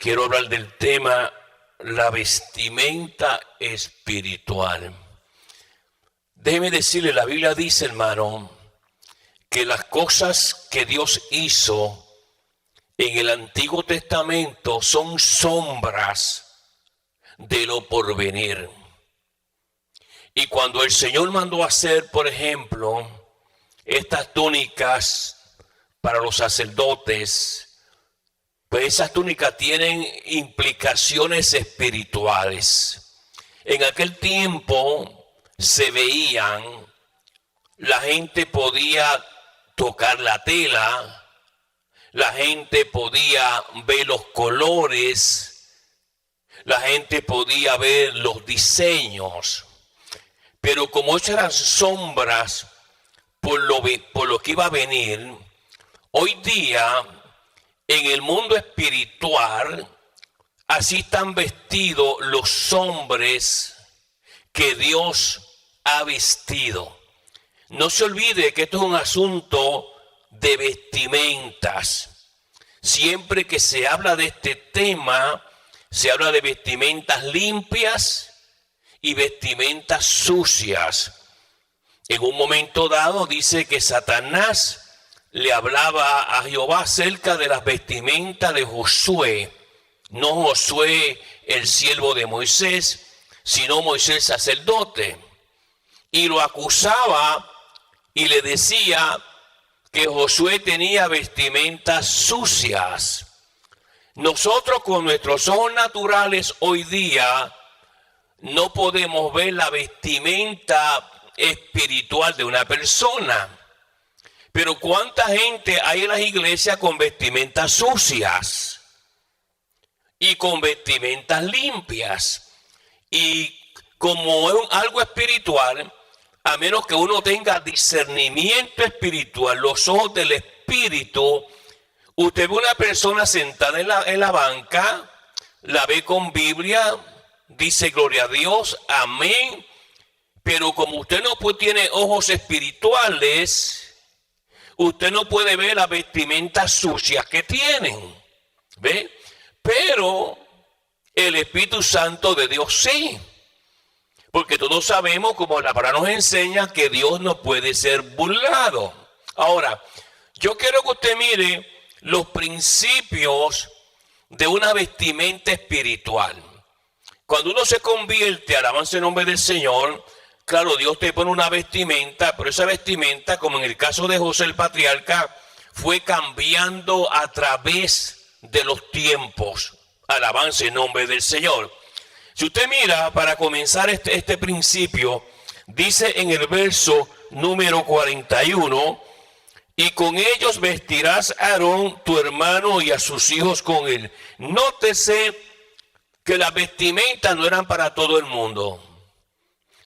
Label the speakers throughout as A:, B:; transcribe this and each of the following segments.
A: quiero hablar del tema la vestimenta espiritual. Déjeme decirle, la Biblia dice, hermano, que las cosas que Dios hizo en el Antiguo Testamento son sombras de lo porvenir. Y cuando el Señor mandó hacer, por ejemplo, estas túnicas para los sacerdotes, pues esas túnicas tienen implicaciones espirituales. En aquel tiempo se veían, la gente podía tocar la tela, la gente podía ver los colores, la gente podía ver los diseños, pero como esas eran sombras por lo que iba a venir, hoy día en el mundo espiritual así están vestidos los hombres que Dios ha vestido. No se olvide que esto es un asunto de vestimentas. Siempre que se habla de este tema, se habla de vestimentas limpias y vestimentas sucias. En un momento dado dice que Satanás le hablaba a Jehová acerca de las vestimentas de Josué. No Josué el siervo de Moisés, sino Moisés sacerdote. Y lo acusaba y le decía que Josué tenía vestimentas sucias. Nosotros con nuestros ojos naturales hoy día no podemos ver la vestimenta espiritual de una persona. Pero ¿cuánta gente hay en las iglesias con vestimentas sucias y con vestimentas limpias? Y como es algo espiritual, a menos que uno tenga discernimiento espiritual, los ojos del espíritu, usted ve una persona sentada en la banca, la ve con Biblia, dice gloria a Dios, amén, pero como usted no tiene ojos espirituales, usted no puede ver las vestimentas sucias que tienen, ¿ve? Pero el Espíritu Santo de Dios sí. Porque todos sabemos, como la palabra nos enseña, que Dios no puede ser burlado. Ahora, yo quiero que usted mire los principios de una vestimenta espiritual. Cuando uno se convierte, alabanza el nombre del Señor, claro, Dios te pone una vestimenta, pero esa vestimenta, como en el caso de José el patriarca, fue cambiando a través de los tiempos. Alabanza el nombre del Señor. Si usted mira, para comenzar este principio, dice en el verso número 41, y con ellos vestirás a Aarón, tu hermano, y a sus hijos con él. Nótese que las vestimentas no eran para todo el mundo.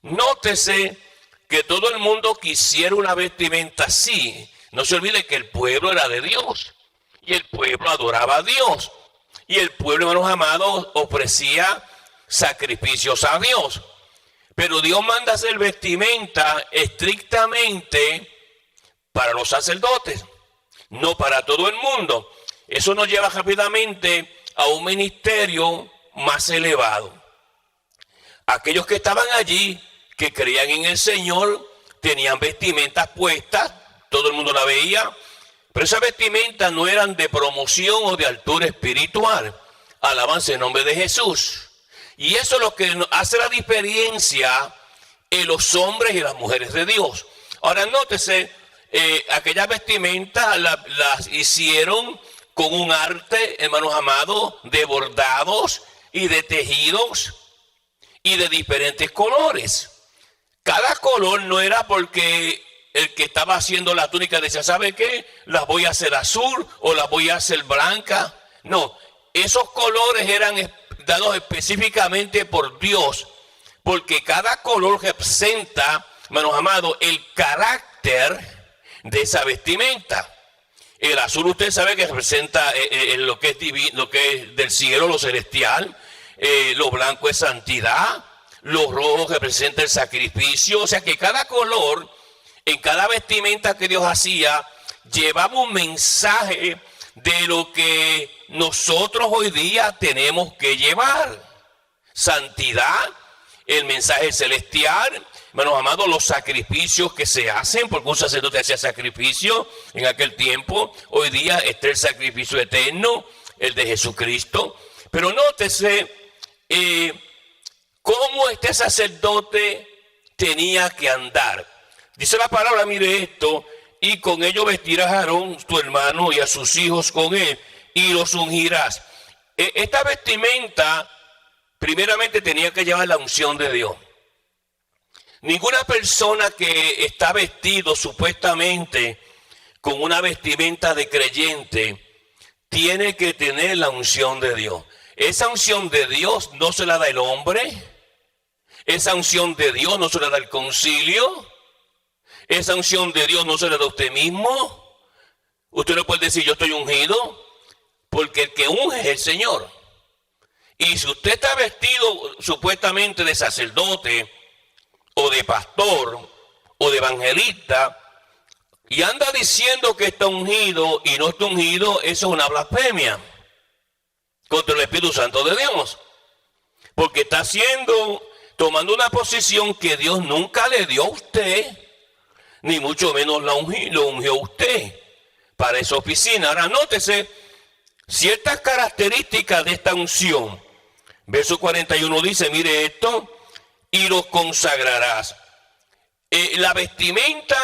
A: Nótese que todo el mundo quisiera una vestimenta así. No se olvide que el pueblo era de Dios, y el pueblo adoraba a Dios, y el pueblo, hermanos amados, ofrecía sacrificios a Dios. Pero Dios manda hacer vestimenta estrictamente para los sacerdotes, no para todo el mundo. Eso nos lleva rápidamente a un ministerio más elevado. Aquellos que estaban allí, que creían en el Señor, tenían vestimentas puestas, todo el mundo la veía, pero esas vestimentas no eran de promoción o de altura espiritual. Alabanza en nombre de Jesús. Y eso es lo que hace la diferencia en los hombres y las mujeres de Dios. Ahora nótese, aquellas vestimentas las hicieron con un arte, hermanos amados, de bordados y de tejidos y de diferentes colores. Cada color no era porque el que estaba haciendo la túnica decía, ¿sabe qué? Las voy a hacer azul o las voy a hacer blanca. No, esos colores eran dados específicamente por Dios, porque cada color representa, hermanos amados, el carácter de esa vestimenta. El azul, usted sabe que representa lo que es divino, lo que es del cielo, lo celestial. Lo blanco es santidad, lo rojo representa el sacrificio. O sea que cada color, en cada vestimenta que Dios hacía, llevaba un mensaje de lo que nosotros hoy día tenemos que llevar. Santidad, el mensaje celestial, hermanos amados, los sacrificios que se hacen, porque un sacerdote hacía sacrificio en aquel tiempo. Hoy día está el sacrificio eterno, el de Jesucristo. Pero nótese cómo este sacerdote tenía que andar. Dice la palabra, mire esto: y con ello vestirás a Aarón, tu hermano, y a sus hijos con él, y los ungirás. Esta vestimenta primeramente tenía que llevar la unción de Dios. Ninguna persona que está vestido supuestamente con una vestimenta de creyente tiene que tener la unción de Dios. Esa unción de Dios no se la da el hombre. Esa unción de Dios no se la da el concilio. Esa unción de Dios no se la da usted mismo. Usted no puede decir yo estoy ungido, porque el que unge es el Señor. Y si usted está vestido supuestamente de sacerdote o de pastor o de evangelista y anda diciendo que está ungido y no está ungido, eso es una blasfemia contra el Espíritu Santo de Dios, porque está tomando una posición que Dios nunca le dio a usted, ni mucho menos lo ungió a usted para esa oficina. Ahora nótese ciertas características de esta unción. Verso 41 dice, mire esto: y los consagrarás. La vestimenta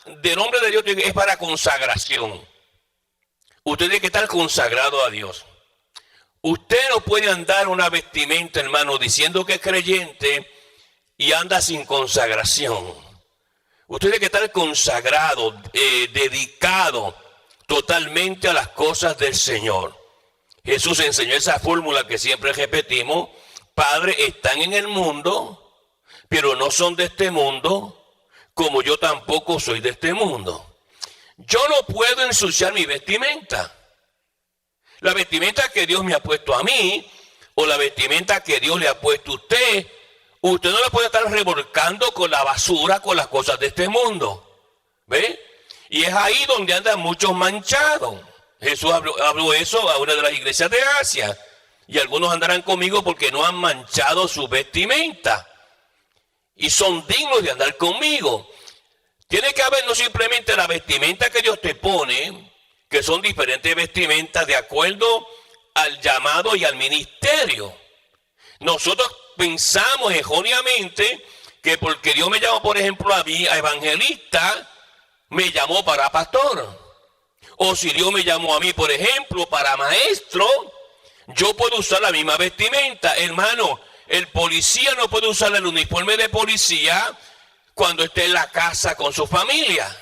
A: del hombre de Dios es para consagración. Usted tiene que estar consagrado a Dios. Usted no puede andar una vestimenta, hermano, diciendo que es creyente y anda sin consagración. Usted tiene que estar consagrado, dedicado totalmente a las cosas del Señor. Jesús enseñó esa fórmula que siempre repetimos: Padre, están en el mundo, pero no son de este mundo, como yo tampoco soy de este mundo. Yo no puedo ensuciar mi vestimenta. La vestimenta que Dios me ha puesto a mí, o la vestimenta que Dios le ha puesto a usted, usted no la puede estar revolcando con la basura, con las cosas de este mundo. ¿Ve? Y es ahí donde andan muchos manchados. Jesús habló eso a una de las iglesias de Asia. Y algunos andarán conmigo porque no han manchado su vestimenta. Y son dignos de andar conmigo. Tiene que haber no simplemente la vestimenta que Dios te pone, que son diferentes vestimentas de acuerdo al llamado y al ministerio. Nosotros pensamos erróneamente que porque Dios me llamó, por ejemplo, a mí, a evangelista, me llamó para pastor. O si Dios me llamó a mí, por ejemplo, para maestro, yo puedo usar la misma vestimenta. Hermano, el policía no puede usar el uniforme de policía cuando esté en la casa con su familia.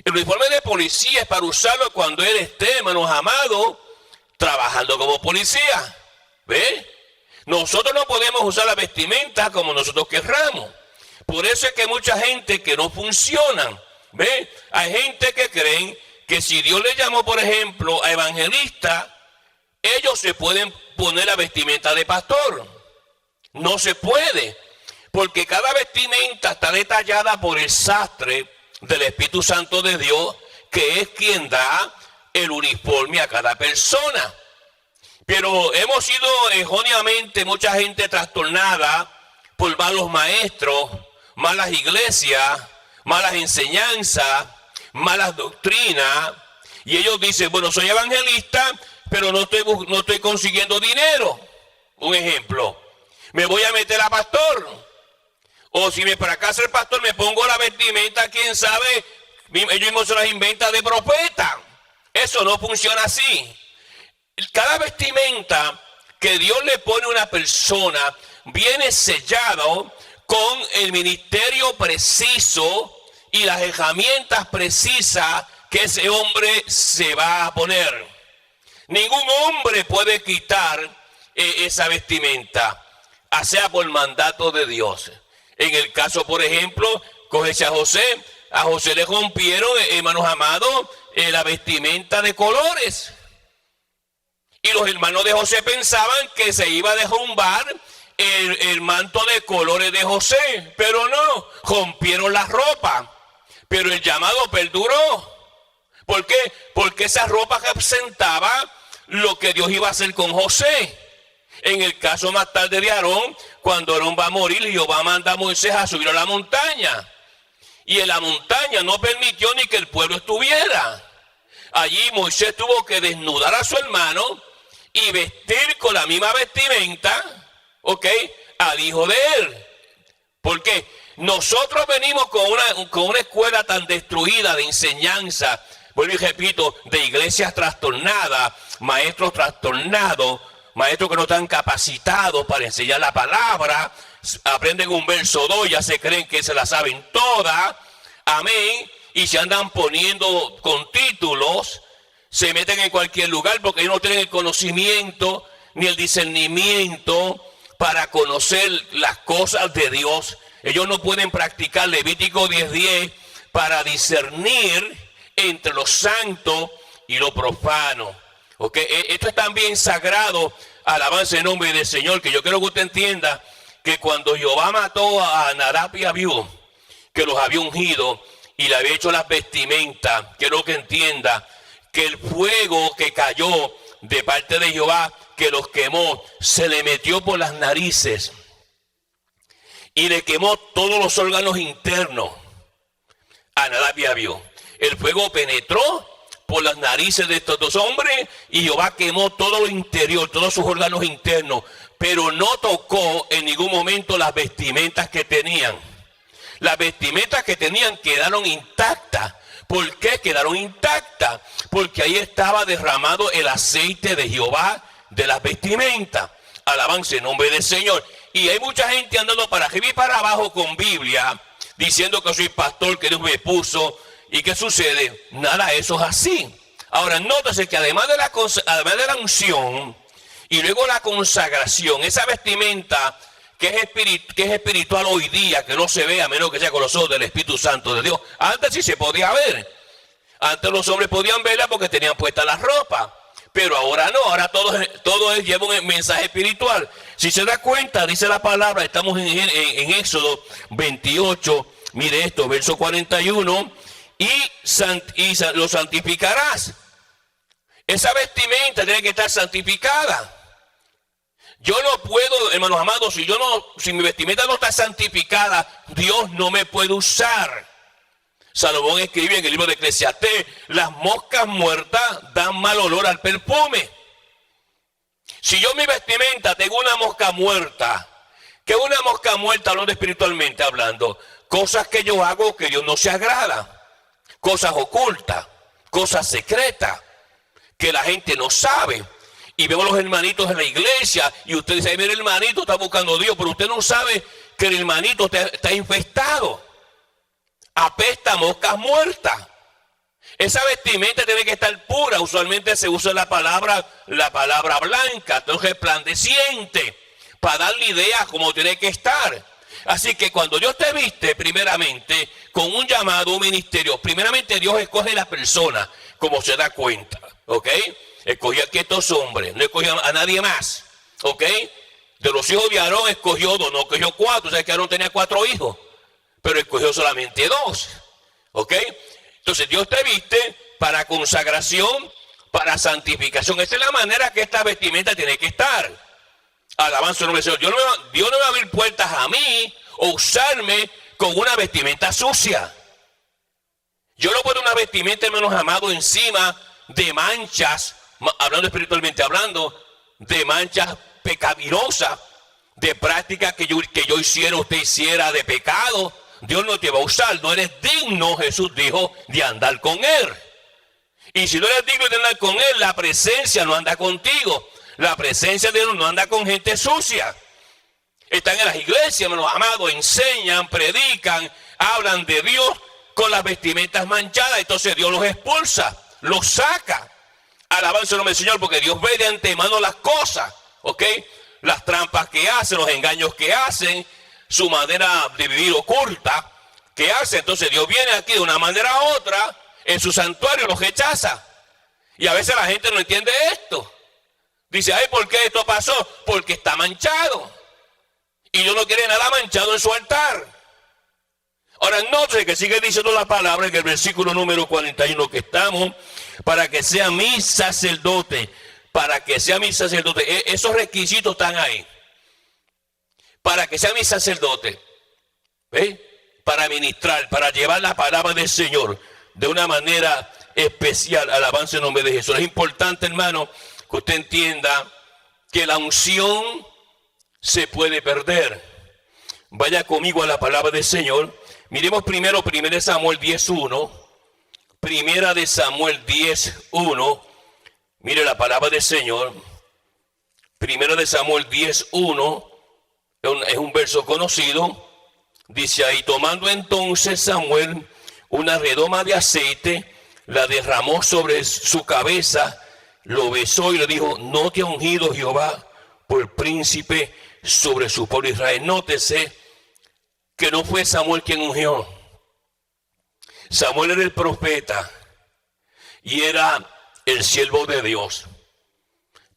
A: El uniforme de policía es para usarlo cuando él esté, hermanos amados, trabajando como policía. ¿Ve? Nosotros no podemos usar la vestimenta como nosotros querramos. Por eso es que hay mucha gente que no funcionan. ¿Ve? Hay gente que creen que si Dios le llamó, por ejemplo, a evangelista, ellos se pueden poner la vestimenta de pastor. No se puede, porque cada vestimenta está detallada por el sastre del Espíritu Santo de Dios, que es quien da el uniforme a cada persona. Pero hemos sido erróneamente mucha gente trastornada por malos maestros, malas iglesias, malas enseñanzas, malas doctrinas, y ellos dicen, bueno, soy evangelista, pero no estoy consiguiendo dinero. Un ejemplo, me voy a meter a pastor, o si me fracasa el pastor, me pongo la vestimenta, quién sabe, ellos mismos se las inventan de profeta. Eso no funciona así. Cada vestimenta que Dios le pone a una persona viene sellado con el ministerio preciso y las herramientas precisas que ese hombre se va a poner. Ningún hombre puede quitar esa vestimenta, sea por mandato de Dios. En el caso, por ejemplo, cógese a José le rompieron, hermanos amados, la vestimenta de colores. Y los hermanos de José pensaban que se iba a derrumbar el manto de colores de José, pero no, rompieron la ropa. Pero el llamado perduró, ¿Por qué? Porque esa ropa representaba lo que Dios iba a hacer con José. En el caso más tarde de Aarón, cuando Aarón va a morir, Jehová manda a Moisés a subir a la montaña. Y en la montaña no permitió ni que el pueblo estuviera. Allí Moisés tuvo que desnudar a su hermano y vestir con la misma vestimenta, ¿ok?, al hijo de él. ¿Por qué? Nosotros venimos con una escuela tan destruida de enseñanza, vuelvo y repito, de iglesias trastornadas, maestros trastornados, maestros que no están capacitados para enseñar la palabra, aprenden un verso o dos, ya se creen que se la saben todas, amén, y se andan poniendo con títulos, se meten en cualquier lugar porque ellos no tienen el conocimiento ni el discernimiento para conocer las cosas de Dios. Ellos no pueden practicar Levítico 10:10 para discernir entre lo santo y lo profano. ¿Okay? Esto es también sagrado, alabanza en nombre del Señor, que yo quiero que usted entienda que cuando Jehová mató a Nadab y Abiú, que los había ungido y le había hecho las vestimentas, quiero que entienda que el fuego que cayó de parte de Jehová, que los quemó, se le metió por las narices y le quemó todos los órganos internos a Nadab y Abiú. El fuego penetró por las narices de estos dos hombres y Jehová quemó todo lo interior, todos sus órganos internos, pero no tocó en ningún momento las vestimentas que tenían. Las vestimentas que tenían quedaron intactas. ¿Por qué quedaron intactas? Porque ahí estaba derramado el aceite de Jehová de las vestimentas. Alabanza en nombre del Señor. Y hay mucha gente andando para arriba y para abajo con Biblia, diciendo que soy pastor, que Dios me puso. ¿Y qué sucede? Nada, eso es así. Ahora, nótese que además de la unción y luego la consagración, esa vestimenta que es espiritual hoy día, que no se ve a menos que sea con los ojos del Espíritu Santo de Dios. Antes sí se podía ver. Antes los hombres podían verla porque tenían puesta la ropa. Pero ahora no, ahora todo lleva un mensaje espiritual. Si se da cuenta, dice la palabra, estamos en Éxodo 28, mire esto, verso 41, y lo santificarás. Esa vestimenta tiene que estar santificada. Yo no puedo, hermanos amados, si mi vestimenta no está santificada, Dios no me puede usar. Salomón escribe en el libro de Eclesiastés, las moscas muertas dan mal olor al perfume. Si yo mi vestimenta tengo una mosca muerta, ¿qué es una mosca muerta hablando espiritualmente hablando? Cosas que yo hago que Dios no se agrada. Cosas ocultas, cosas secretas, que la gente no sabe. Y vemos los hermanitos en la iglesia y usted dice, mire, el hermanito está buscando a Dios, pero usted no sabe que el hermanito está infestado. Apesta a moscas muertas. Esa vestimenta tiene que estar pura. Usualmente se usa la palabra blanca, entonces resplandeciente, para darle idea cómo tiene que estar. Así que cuando Dios te viste primeramente con un llamado, un ministerio, primeramente Dios escoge a la persona como se da cuenta, ¿ok? Escogió aquí a estos hombres, no escogió a nadie más, ¿ok? De los hijos de Aarón escogió dos, no escogió cuatro, o sea que Aarón tenía 4 hijos, pero escogió solamente 2, ¿ok? Entonces Dios te viste para consagración, para santificación. Esa es la manera que esta vestimenta tiene que estar. Alabanza al nombre del Señor. Dios no me va a abrir puertas a mí o usarme con una vestimenta sucia. Yo no puedo una vestimenta, hermanos amados, encima de manchas, hablando espiritualmente hablando, de manchas pecaminosas, de prácticas que yo hiciera, usted hiciera, de pecado. Dios no te va a usar, no eres digno, Jesús dijo, de andar con Él. Y si no eres digno de andar con Él, la presencia no anda contigo. La presencia de Dios no anda con gente sucia. Están en las iglesias, hermanos amados, enseñan, predican, hablan de Dios con las vestimentas manchadas. Entonces Dios los expulsa, los saca. Alabanza al nombre del Señor, porque Dios ve de antemano las cosas, ¿ok? Las trampas que hacen, los engaños que hacen, su manera de vivir oculta que hace. Entonces Dios viene aquí de una manera u otra, en su santuario los rechaza. Y a veces la gente no entiende esto. Dice, ay, ¿por qué esto pasó? Porque está manchado. Y Dios no quiere nada manchado en su altar. Ahora note que sigue diciendo la palabra en el versículo número 41 que estamos, para que sea mi sacerdote, para que sea mi sacerdote. Esos requisitos están ahí. Para que sea mi sacerdote, ¿ve? Para ministrar, para llevar la palabra del Señor de una manera especial. Alabanza en nombre de Jesús. Es importante, hermano, que usted entienda que la unción se puede perder. Vaya conmigo a la palabra del Señor. Miremos primero 1 Samuel 10:1. 1 Samuel 10:1. Mire la palabra del Señor. 1 Samuel 10:1. Es un verso conocido. Dice ahí: tomando entonces Samuel una redoma de aceite, la derramó sobre su cabeza, lo besó y le dijo: no te ha ungido Jehová por príncipe sobre su pueblo Israel. Nótese que no fue Samuel quien ungió. Samuel era el profeta y era el siervo de Dios.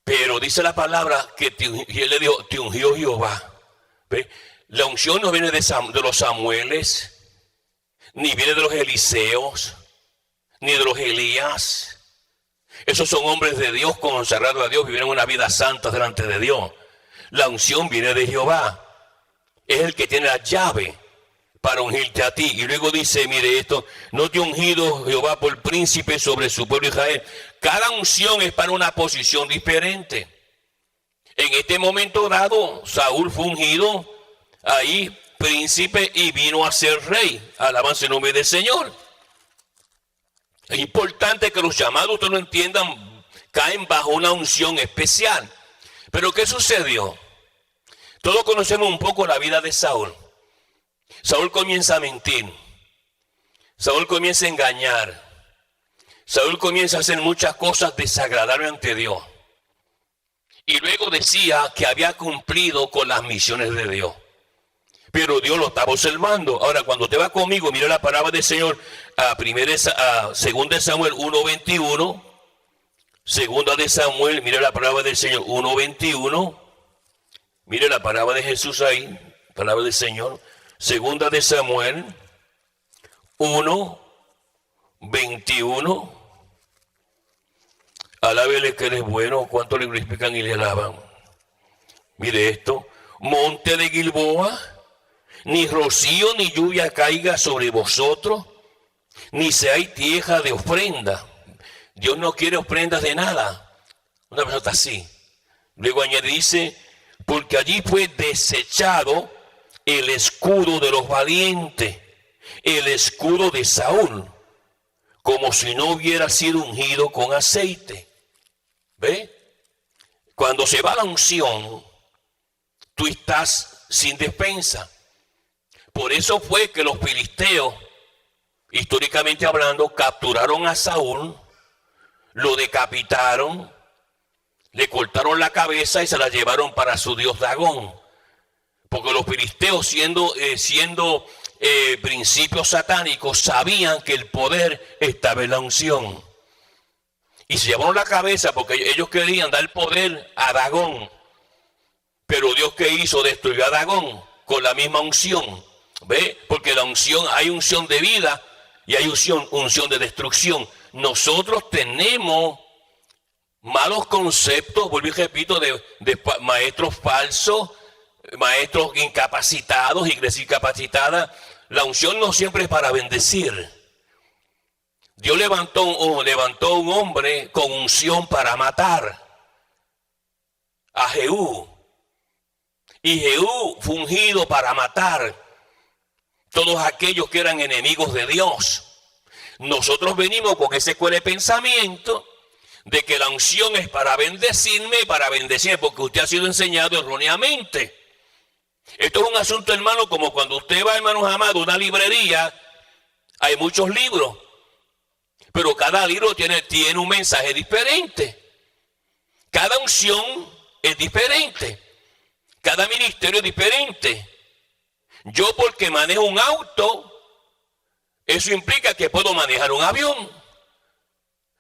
A: Pero dice la palabra que y él le dijo: te ungió Jehová. ¿Ve? La unción no viene de los Samueles, ni viene de los Eliseos, ni de los Elías. Esos son hombres de Dios, consagrados a Dios, vivieron una vida santa delante de Dios. La unción viene de Jehová. Es el que tiene la llave para ungirte a ti. Y luego dice, mire esto: no te ha ungido Jehová por príncipe sobre su pueblo Israel. Cada unción es para una posición diferente. En este momento dado, Saúl fue ungido ahí príncipe y vino a ser rey. Alabanza en nombre del Señor. Es importante que los llamados, ustedes lo entiendan, caen bajo una unción especial. Pero ¿qué sucedió? Todos conocemos un poco la vida de Saúl. Saúl comienza a mentir. Saúl comienza a engañar. Saúl comienza a hacer muchas cosas desagradables ante Dios. Y luego decía que había cumplido con las misiones de Dios. Pero Dios lo estaba observando. Ahora, cuando te va conmigo, mira la palabra del Señor a 2 Samuel 1:21. 2 de Samuel, mira la palabra del Señor 1:21. Mire la palabra de Jesús ahí, palabra del Señor. 2 de Samuel 1:21. Alábele que Él es bueno. ¿Cuánto le glorifican y le alaban? Mire esto: monte de Gilboa, ni rocío ni lluvia caiga sobre vosotros, ni seáis tierra de ofrenda. Dios no quiere ofrendas de nada. Una persona está así. Luego añade, dice: porque allí fue desechado el escudo de los valientes, el escudo de Saúl, como si no hubiera sido ungido con aceite. ¿Ve? Cuando se va la unción, tú estás sin despensa. Por eso fue que los filisteos, históricamente hablando, capturaron a Saúl, lo decapitaron, le cortaron la cabeza y se la llevaron para su dios Dagón. Porque los filisteos, siendo principios satánicos, sabían que el poder estaba en la unción. Y se llevaron la cabeza porque ellos querían dar poder a Dagón. Pero Dios, ¿qué hizo? Destruyó a Dagón con la misma unción. ¿Ve? Porque la unción, hay unción de vida y hay unción de destrucción. Nosotros tenemos malos conceptos, vuelvo y repito, de maestros falsos, maestros incapacitados, iglesia incapacitada. La unción no siempre es para bendecir. Dios levantó un hombre con unción para matar, a Jehú. Y Jehú fue ungido para matar todos aquellos que eran enemigos de Dios. Nosotros venimos con ese escuela de pensamiento de que la unción es para bendecirme, porque usted ha sido enseñado erróneamente. Esto es un asunto, hermano, como cuando usted va, hermanos amados, a una librería, hay muchos libros, pero cada libro tiene un mensaje diferente. Cada unción es diferente. Cada ministerio es diferente. Yo, porque manejo un auto, eso implica que puedo manejar un avión.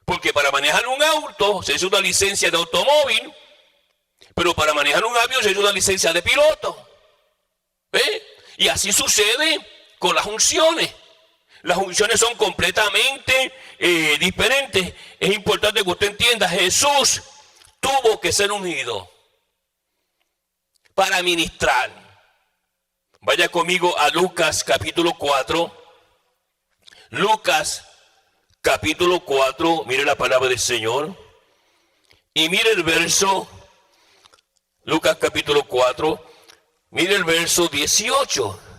A: Porque para manejar un auto se hace una licencia de automóvil, pero para manejar un avión se hace una licencia de piloto. ¿Ve? Y así sucede con las unciones. Las unciones son completamente diferentes. Es importante que usted entienda, Jesús tuvo que ser ungido para ministrar. Vaya conmigo a Lucas capítulo 4. Lucas capítulo 4, mire la palabra del Señor. Y mire el verso, Lucas capítulo 4, mire el verso 18.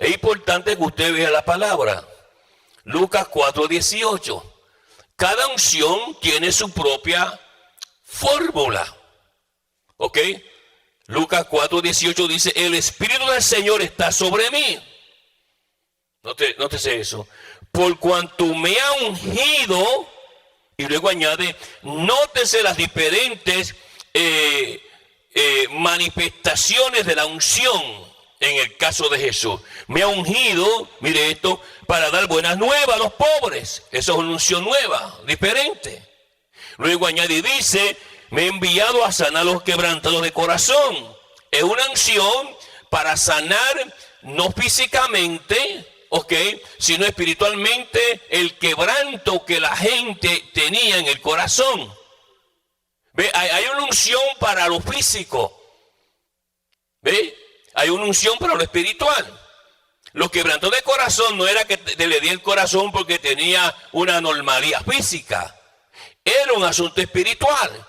A: Es importante que usted vea la palabra. Lucas 4, 18. Cada unción tiene su propia fórmula. ¿Ok? Lucas 4, 18 dice, el Espíritu del Señor está sobre mí. Nótese eso. Por cuanto me ha ungido, y luego añade, nótese las diferentes manifestaciones de la unción en el caso de Jesús. Me ha ungido, mire esto, para dar buenas nuevas a los pobres. Eso es una unción nueva, diferente. Luego añade y dice, me ha enviado a sanar a los quebrantados de corazón. Es una unción para sanar, no físicamente, ok, sino espiritualmente, el quebranto que la gente tenía en el corazón. ¿Ve? Hay una unción para lo físico. ¿Ve? Hay una unción para lo espiritual. Los quebrantos de corazón no era que le di el corazón porque tenía una anormalidad física. Era un asunto espiritual.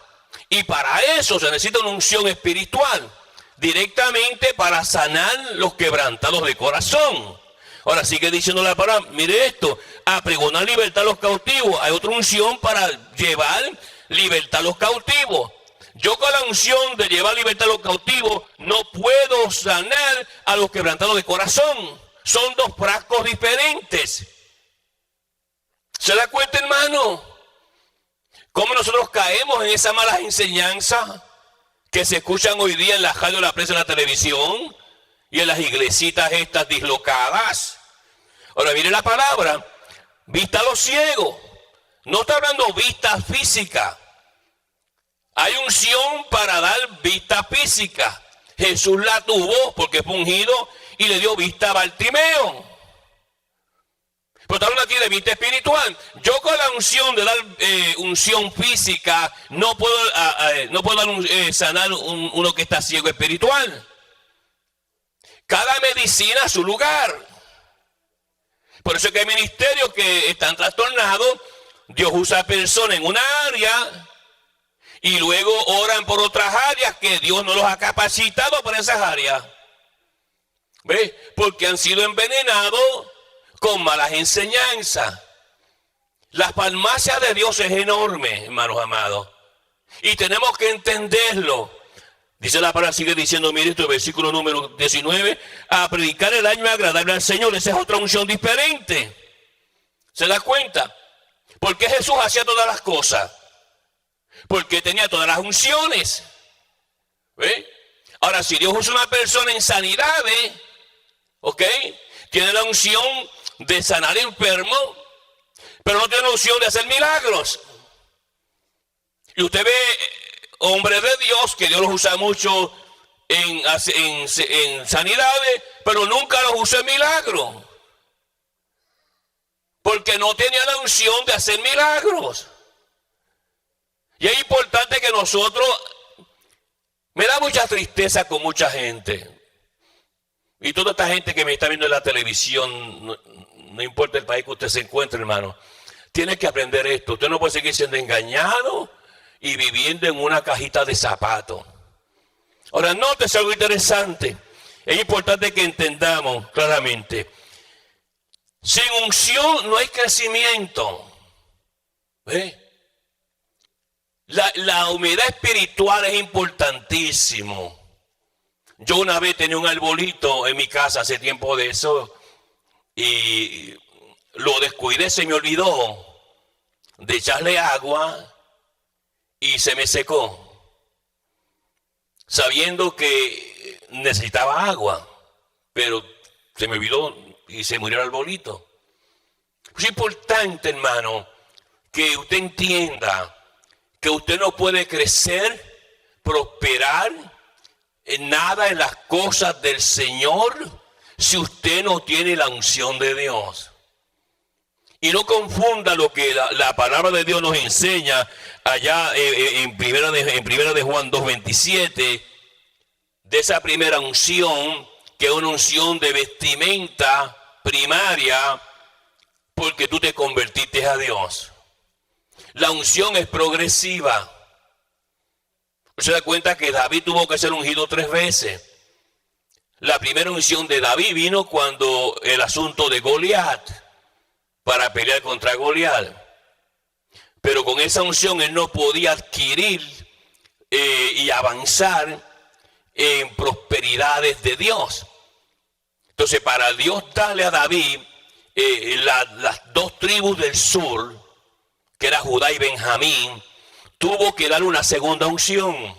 A: Y para eso se necesita una unción espiritual, directamente para sanar los quebrantados de corazón. Ahora sigue diciendo la palabra, mire esto, a pregonar libertad a los cautivos. Hay otra unción para llevar libertad a los cautivos. Yo con la unción de llevar libertad a los cautivos no puedo sanar a los quebrantados de corazón. Son dos frascos diferentes. ¿Se da cuenta, hermano? ¿Cómo nosotros caemos en esas malas enseñanzas que se escuchan hoy día en la radio, en la prensa, en la televisión y en las iglesitas estas dislocadas? Ahora mire la palabra, vista a los ciegos. No está hablando vista física. Hay unción para dar vista física. Jesús la tuvo porque fue ungido y le dio vista a Bartimeo. Pero está hablando aquí de vista espiritual. Yo con la unción de dar unción física no puedo sanar uno que está ciego espiritual. Cada medicina a su lugar. Por eso es que hay ministerios que están trastornados. Dios usa personas en una área y luego oran por otras áreas que Dios no los ha capacitado para esas áreas. ¿Ves? Porque han sido envenenados con malas enseñanzas. La farmacia de Dios es enorme, hermanos amados. Y tenemos que entenderlo. Dice la palabra, sigue diciendo, mire esto, versículo número 19, a predicar el año agradable al Señor. Esa es otra unción diferente. ¿Se da cuenta? ¿Por qué Jesús hacía todas las cosas? Porque tenía todas las unciones. ¿Ve? Ahora, si Dios usa una persona en sanidades, ¿ok? Tiene la unción de sanar enfermos, pero no tiene la unción de hacer milagros. Y usted ve hombres de Dios, que Dios los usa mucho en sanidades, pero nunca los usa en milagros. Porque no tenía la unción de hacer milagros. Y es importante que nosotros, me da mucha tristeza con mucha gente. Y toda esta gente que me está viendo en la televisión, no importa el país que usted se encuentre, hermano, tiene que aprender esto. Usted no puede seguir siendo engañado y viviendo en una cajita de zapatos. Ahora, nótese algo interesante. Es importante que entendamos claramente. Sin unción no hay crecimiento. ¿Ve? La humedad espiritual es importantísimo. Yo una vez tenía un arbolito en mi casa hace tiempo de eso y lo descuidé, se me olvidó de echarle agua y se me secó, sabiendo que necesitaba agua, pero se me olvidó y se murió el arbolito. Es importante, hermano, que usted entienda que usted no puede crecer, prosperar en nada en las cosas del Señor si usted no tiene la unción de Dios. Y no confunda lo que la palabra de Dios nos enseña allá en primera de Juan 2:27, de esa primera unción, que es una unción de vestimenta primaria, porque tú te convertiste a Dios. La unción es progresiva. Se da cuenta que David tuvo que ser ungido 3 veces. La primera unción de David vino cuando el asunto de Goliat, para pelear contra Goliat. Pero con esa unción él no podía adquirir y avanzar en prosperidades de Dios. Entonces, para Dios darle a David las 2 tribus del sur, que era Judá y Benjamín, tuvo que darle una segunda unción.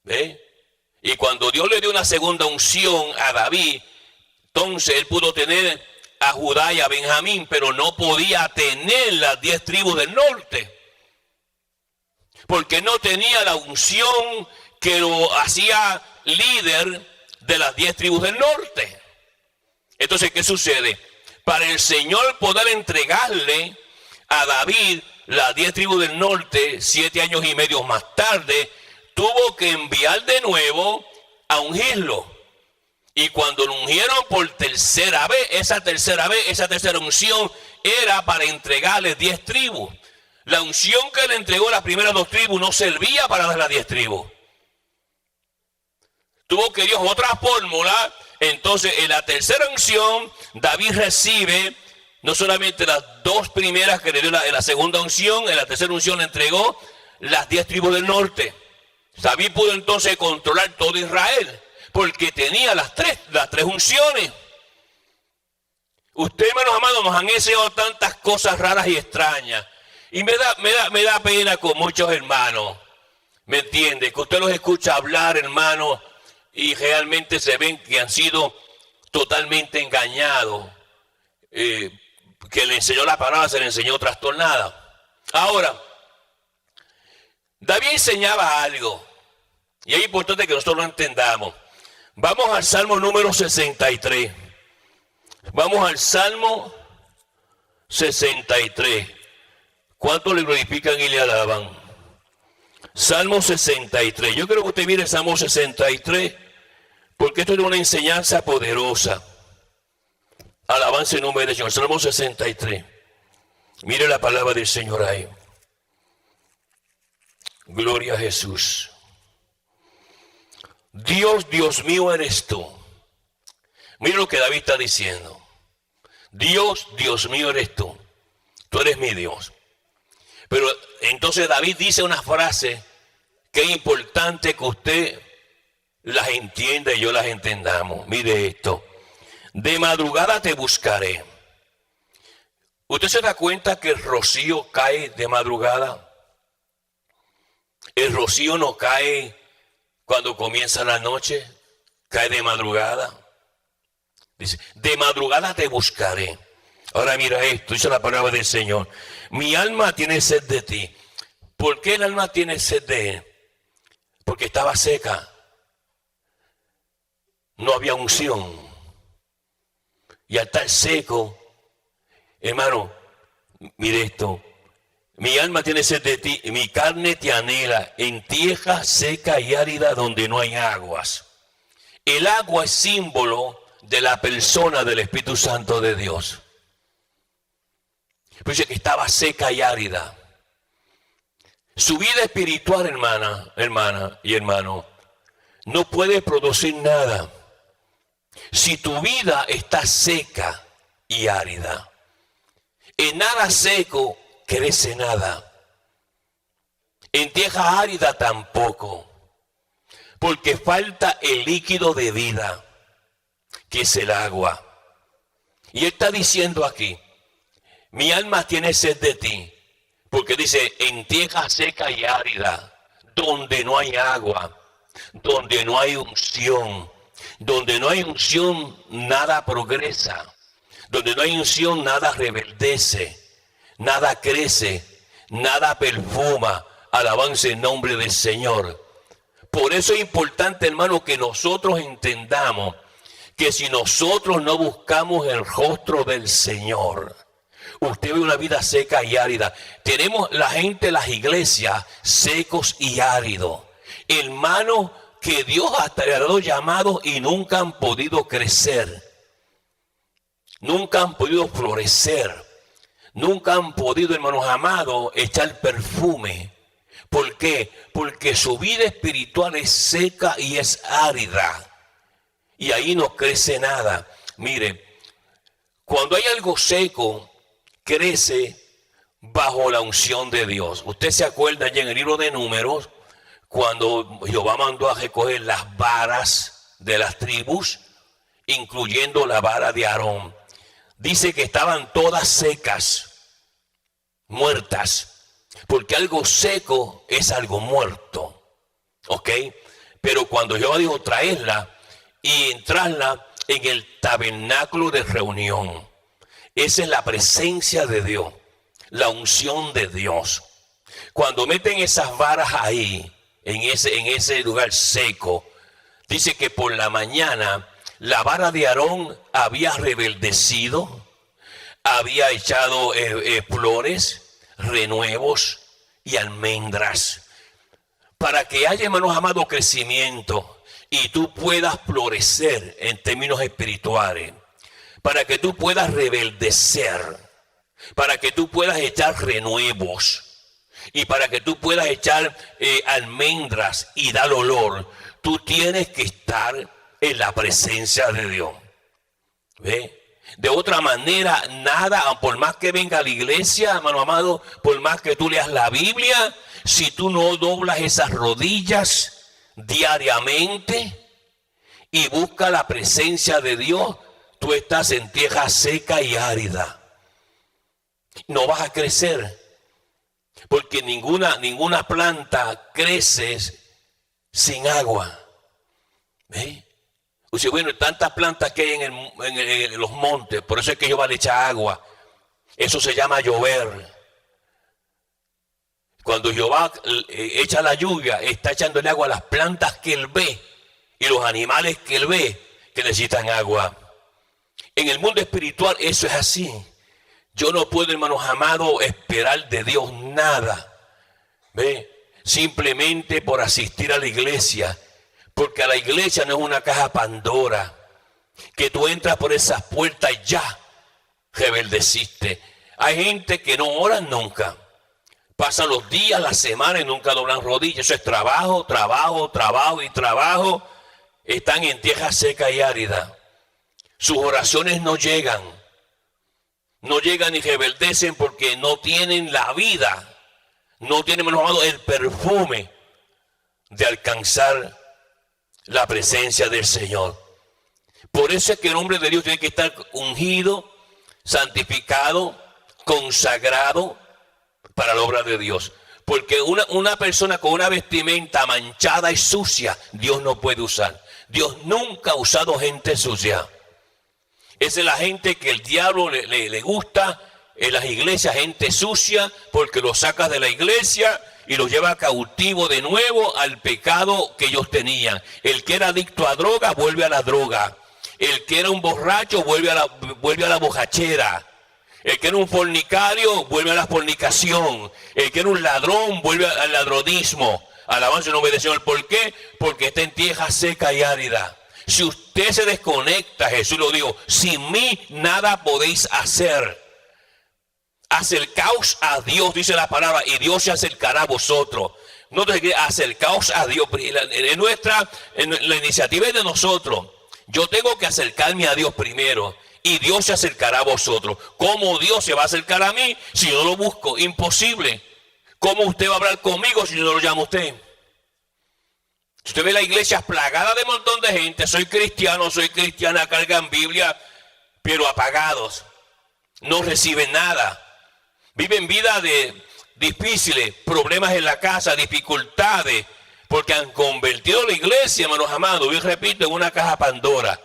A: ¿Ve? Y cuando Dios le dio una segunda unción a David, entonces él pudo tener a Judá y a Benjamín, pero no podía tener las 10 tribus del norte, porque no tenía la unción que lo hacía líder de las 10 tribus del norte. Entonces, ¿qué sucede? Para el Señor poder entregarle a David las 10 tribus del norte, 7 años y medio más tarde, tuvo que enviar de nuevo a ungirlo. Y cuando lo ungieron por tercera vez, esa tercera unción era para entregarle 10 tribus. La unción que le entregó las primeras 2 tribus no servía para dar las 10 tribus. Tuvo que Dios otra fórmula. Entonces, en la tercera unción, David recibe no solamente las 2 primeras que le dio en la segunda unción, en la tercera unción le entregó las 10 tribus del norte. David pudo entonces controlar todo Israel, porque tenía las tres unciones. Ustedes, hermanos amados, nos han enseñado tantas cosas raras y extrañas. Y me da pena con muchos hermanos. ¿Me entiende? Que usted los escucha hablar, hermanos, y realmente se ven que han sido totalmente engañados. Que le enseñó la palabra, se le enseñó trastornada. Ahora, David enseñaba algo, y es importante que nosotros lo entendamos. Vamos al Salmo número 63. Vamos al Salmo 63. ¿Cuántos le glorifican y le alaban? Salmo 63. Yo creo que usted mire el Salmo 63, porque esto es una enseñanza poderosa. Alabanza en nombre del Señor. Salmo 63. Mire la palabra del Señor ahí. Gloria a Jesús. Dios, Dios mío eres tú. Mire lo que David está diciendo. Dios, Dios mío eres tú. Tú eres mi Dios. Pero entonces David dice una frase que es importante que usted las entienda y yo las entendamos. Mire esto. De madrugada te buscaré. ¿Usted se da cuenta que el rocío cae de madrugada? El rocío no cae cuando comienza la noche, cae de madrugada. Dice, de madrugada te buscaré. Ahora mira esto, dice la palabra del Señor. Mi alma tiene sed de ti. ¿Por qué el alma tiene sed de él? Porque estaba seca. No había unción. Y al estar seco, hermano, mire esto. Mi alma tiene sed de ti, mi carne te anhela en tierra seca y árida donde no hay aguas. El agua es símbolo de la persona del Espíritu Santo de Dios. Pues dice que estaba seca y árida. Su vida espiritual, hermana y hermano, no puede producir nada si tu vida está seca y árida. En nada seco crece nada. En tierra árida tampoco. Porque falta el líquido de vida, que es el agua. Y él está diciendo aquí, mi alma tiene sed de ti. Porque dice, en tierra seca y árida, donde no hay agua, donde no hay unción. Donde no hay unción, nada progresa. Donde no hay unción, nada reverdece. Nada crece, nada perfuma. Alabanza en nombre del Señor. Por eso es importante, hermano, que nosotros entendamos que si nosotros no buscamos el rostro del Señor, usted ve una vida seca y árida. Tenemos la gente, las iglesias, secos y áridos. Hermanos que Dios hasta le ha dado llamados y nunca han podido crecer. Nunca han podido florecer. Nunca han podido, hermanos amados, echar perfume. ¿Por qué? Porque su vida espiritual es seca y es árida. Y ahí no crece nada. Mire, cuando hay algo seco, crece bajo la unción de Dios. Usted se acuerda ya en el libro de Números, cuando Jehová mandó a recoger las varas de las tribus, incluyendo la vara de Aarón. Dice que estaban todas secas, muertas, porque algo seco es algo muerto. ¿Ok? Pero cuando Jehová dijo traerla y entrarla en el tabernáculo de reunión, esa es la presencia de Dios, la unción de Dios. Cuando meten esas varas ahí, en ese lugar seco, dice que por la mañana la vara de Aarón había rebeldecido, había echado flores, renuevos y almendras. Para que haya, hermanos amados, crecimiento y tú puedas florecer en términos espirituales, para que tú puedas rebeldecer, para que tú puedas echar renuevos y para que tú puedas echar almendras y dar olor, tú tienes que estar en la presencia de Dios. ¿Ve? De otra manera, nada, por más que venga a la iglesia, hermano amado, por más que tú leas la Biblia, si tú no doblas esas rodillas diariamente y buscas la presencia de Dios, tú estás en tierra seca y árida. No vas a crecer, porque ninguna planta crece sin agua. ¿Ve? O sea, bueno, tantas plantas que hay en los montes, por eso es que Jehová le echa agua. Eso se llama llover. Cuando Jehová echa la lluvia, está echándole agua a las plantas que él ve y los animales que él ve que necesitan agua. En el mundo espiritual eso es así. Yo no puedo, hermanos amados, esperar de Dios nada. ¿Ve? Simplemente por asistir a la iglesia. Porque a la iglesia no es una caja Pandora, que tú entras por esas puertas y ya rebeldeciste. Hay gente que no oran nunca. Pasan los días, las semanas y nunca doblan rodillas. Eso es trabajo, trabajo, trabajo y trabajo. Están en tierra seca y árida. Sus oraciones no llegan. No llegan y rebeldecen porque no tienen la vida. No tienen, hermanos amados, el perfume de alcanzar la presencia del Señor. Por eso es que el hombre de Dios tiene que estar ungido, santificado, consagrado para la obra de Dios. Porque una persona con una vestimenta manchada y sucia, Dios no puede usar. Dios nunca ha usado gente sucia. Esa es la gente que el diablo le gusta en las iglesias, gente sucia, porque los sacas de la iglesia y los lleva cautivo de nuevo al pecado que ellos tenían. El que era adicto a droga, vuelve a la droga. El que era un borracho, vuelve a la borrachera. El que era un fornicario, vuelve a la fornicación. El que era un ladrón, vuelve al ladronismo. Alabanza y no obedeció. ¿Por qué? Porque está en tierra seca y árida. Si usted se desconecta, Jesús lo dijo, sin mí nada podéis hacer. Acercaos a Dios, dice la palabra, y Dios se acercará a vosotros. No te que acercaos a Dios. En la iniciativa es de nosotros. Yo tengo que acercarme a Dios primero y Dios se acercará a vosotros. ¿Cómo Dios se va a acercar a mí si yo lo busco? Imposible. ¿Cómo usted va a hablar conmigo si yo no lo llamo a usted? Usted ve la iglesia plagada de un montón de gente. Soy cristiano, soy cristiana, cargan Biblia, pero apagados. No reciben nada. Viven vidas difíciles, problemas en la casa, dificultades, porque han convertido la iglesia, hermanos amados, y repito, en una caja Pandora.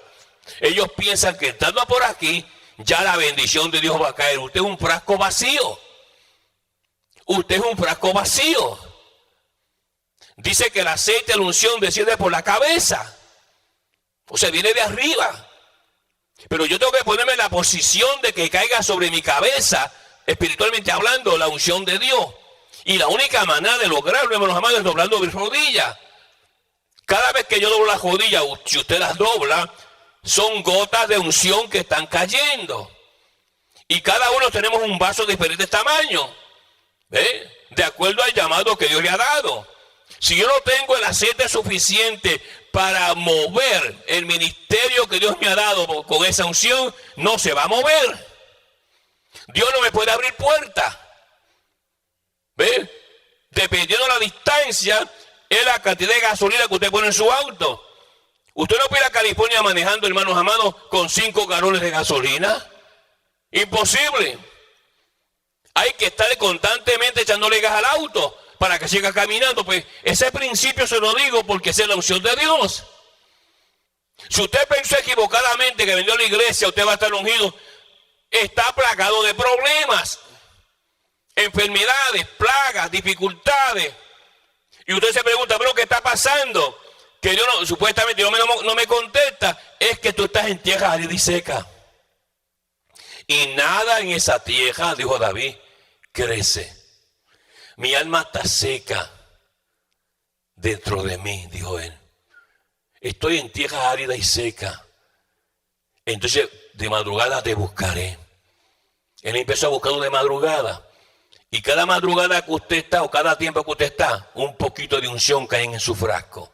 A: Ellos piensan que estando por aquí, ya la bendición de Dios va a caer. Usted es un frasco vacío. Usted es un frasco vacío. Dice que el aceite de la unción desciende por la cabeza. O sea, viene de arriba. Pero yo tengo que ponerme en la posición de que caiga sobre mi cabeza, espiritualmente hablando, la unción de Dios. Y la única manera de lograrlo, hermanos amados, es doblando mis rodillas. Cada vez que yo doblo las rodillas, si usted las dobla, son gotas de unción que están cayendo. Y cada uno tenemos un vaso de diferentes tamaños, de acuerdo al llamado que Dios le ha dado. Si yo no tengo el aceite suficiente para mover el ministerio que Dios me ha dado con esa unción, no se va a mover. Dios no me puede abrir puertas. Dependiendo de la distancia, es la cantidad de gasolina que usted pone en su auto. Usted no puede ir a California manejando, hermanos amados, con 5 galones de gasolina. Imposible. Hay que estar constantemente echándole gas al auto para que siga caminando. Pues ese principio se lo digo porque esa es la unción de Dios. Si usted pensó equivocadamente que vendió a la iglesia, usted va a estar ungido, está plagado de problemas, enfermedades, plagas, dificultades. Y usted se pregunta, pero ¿qué está pasando? Que Dios no, supuestamente Dios no me contesta. Es que tú estás en tierra árida y seca. Y nada en esa tierra, dijo David, crece. Mi alma está seca dentro de mí, dijo él. Estoy en tierra árida y seca. Entonces de madrugada te buscaré. Él empezó a buscarlo de madrugada. Y cada madrugada que usted está, o cada tiempo que usted está, un poquito de unción cae en su frasco.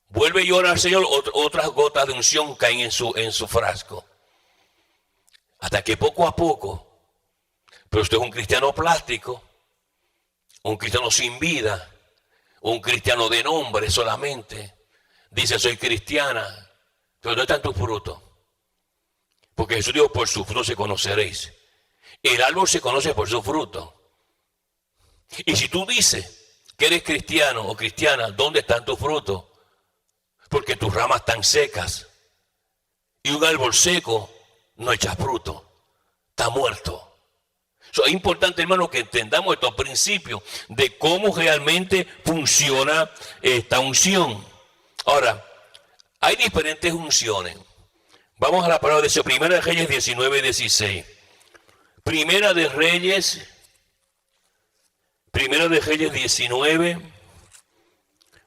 A: Vuelve y ora al Señor, otras gotas de unción caen en su frasco. Hasta que poco a poco, pero usted es un cristiano plástico, un cristiano sin vida, un cristiano de nombre solamente. Dice, soy cristiana, pero ¿dónde están tus frutos? Porque Jesús dijo, por sus frutos se conoceréis. El árbol se conoce por su fruto. Y si tú dices que eres cristiano o cristiana, ¿dónde están tus frutos? Porque tus ramas están secas. Y un árbol seco no echa fruto. Está muerto. Es importante, hermano, que entendamos estos principios de cómo realmente funciona esta unción. Ahora, hay diferentes unciones. Vamos a la palabra de Dios. Primera de Reyes 19:16. Primera de Reyes 19,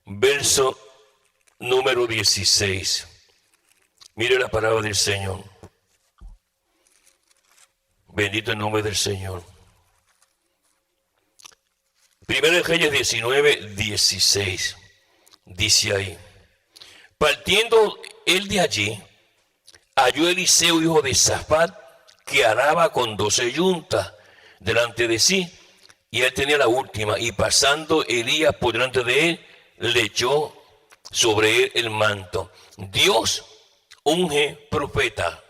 A: verso número 16. Mire la palabra del Señor. Bendito el nombre del Señor. Primera de Reyes 19:16. Dice ahí. Partiendo él de allí, halló Eliseo, hijo de Safat, que araba con 12 yuntas delante de sí, y él tenía la última, y pasando Elías por delante de él, le echó sobre él el manto. Dios unge profeta.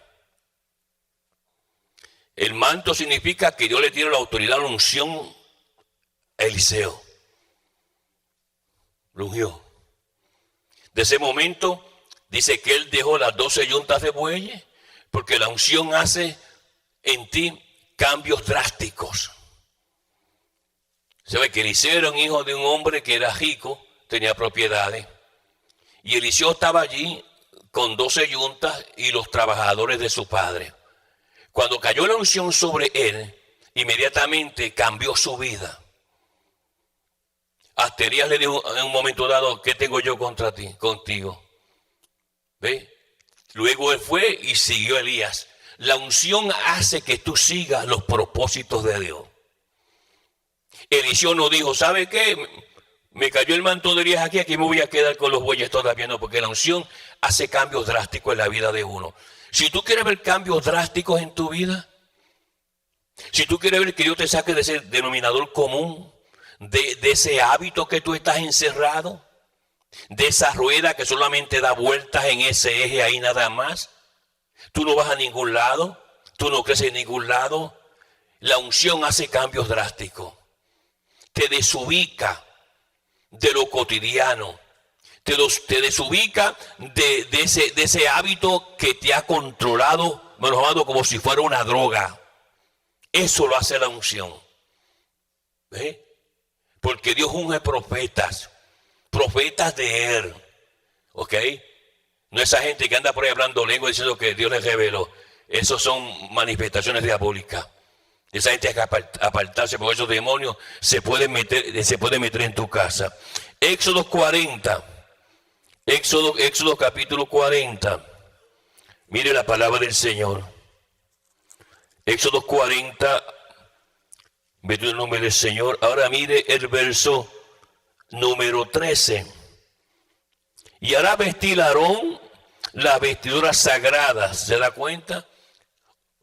A: El manto significa que Dios le tiene la autoridad, la unción a Eliseo. Lo ungió. De ese momento dice que él dejó las 12 yuntas de bueyes, porque la unción hace en ti cambios drásticos. Se ve que Eliseo era un hijo de un hombre que era rico, tenía propiedades. Y Eliseo estaba allí con 12 yuntas y los trabajadores de su padre. Cuando cayó la unción sobre él, inmediatamente cambió su vida. Hasta Elías le dijo en un momento dado, ¿qué tengo yo contra ti, contigo? ¿Ve? Luego él fue y siguió a Elías. La unción hace que tú sigas los propósitos de Dios. Eliseo no dijo, ¿sabe qué? Me cayó el manto de Elías aquí me voy a quedar con los bueyes todavía. No, porque la unción hace cambios drásticos en la vida de uno. Si tú quieres ver cambios drásticos en tu vida, si tú quieres ver que Dios te saque de ese denominador común, de ese hábito que tú estás encerrado, de esa rueda que solamente da vueltas en ese eje ahí nada más, tú no vas a ningún lado, tú no creces en ningún lado. La unción hace cambios drásticos, te desubica de lo cotidiano, te desubica de ese hábito que te ha controlado, como si fuera una droga. Eso lo hace la unción. ¿Ve? Porque Dios unge profetas de él. ¿Ok? No esa gente que anda por ahí hablando lengua diciendo que Dios les reveló. Esos son manifestaciones diabólicas. Esa gente hay que apartarse porque esos demonios se pueden meter en tu casa. Éxodo 40. Éxodo capítulo 40. Mire la palabra del Señor. Éxodo 40. Bendito el nombre del Señor. Ahora mire el verso número 13. Y hará vestir a Aarón las vestiduras sagradas. ¿Se da cuenta?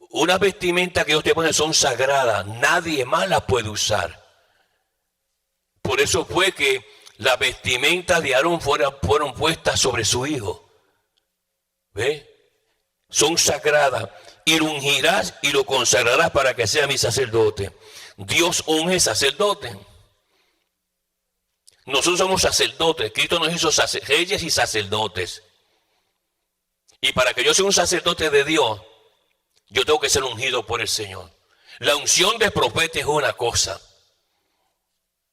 A: Unas vestimentas que Dios te pone son sagradas. Nadie más las puede usar. Por eso fue que las vestimentas de Aarón fueron puestas sobre su hijo. ¿Ve? Son sagradas. Y lo ungirás y lo consagrarás para que sea mi sacerdote. Dios unge sacerdote. Nosotros somos sacerdotes. Cristo nos hizo reyes y sacerdotes. Y para que yo sea un sacerdote de Dios, yo tengo que ser ungido por el Señor. La unción de profeta es una cosa.